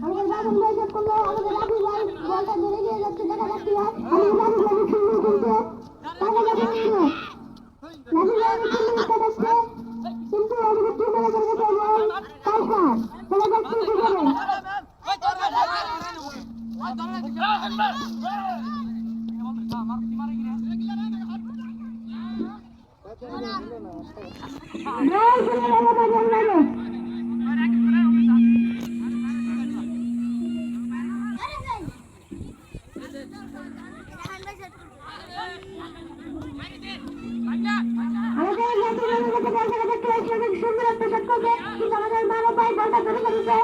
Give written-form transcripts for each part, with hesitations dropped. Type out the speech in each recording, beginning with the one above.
আমাদের বাদল ভাই যে করলো আমাদের রাবি ভাই বলটা ধরে গিয়ে যাচ্ছে দেখা যাচ্ছে আমি রাবি ভাই সুন্দর করতে টাকা যাবে রাবি ভাই সুন্দর কাটাচ্ছে কিন্তু আমাদের টিম ম্যানেজার কাছে বল কালকা চলে যাচ্ছে কি করে সুন্দর একটা শট করবে কিন্তু আমাদের মানব ভাই বলটা ধরে ফেলছে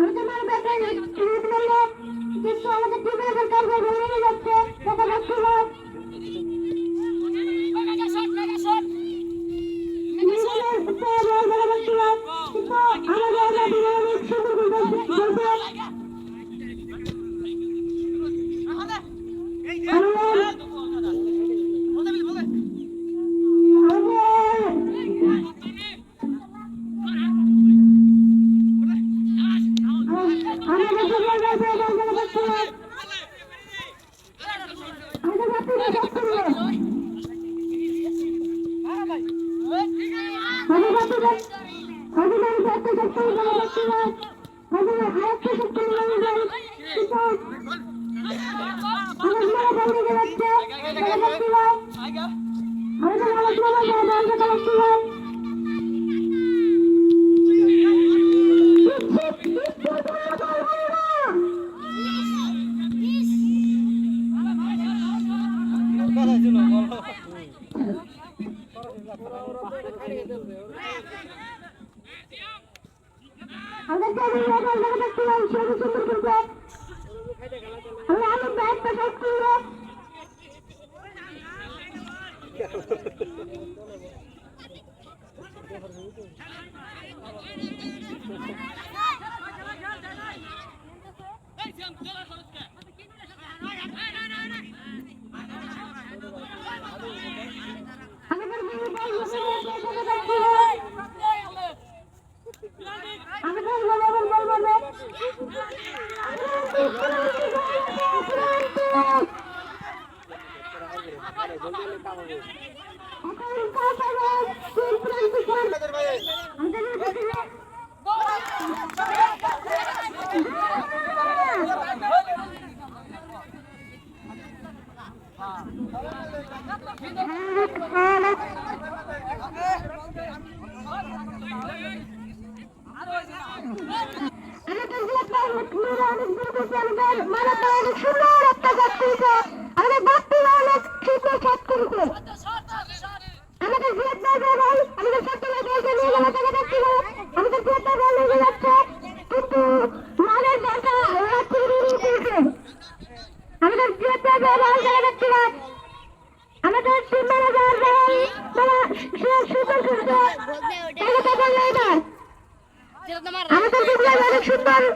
আমাদের মানব ভাই লিড করলো কিন্তু আমাদের টিমের সরকার ভাই ভেঙে নিয়ে যাচ্ছে দেখা যাচ্ছে না আমাদের সুন্দর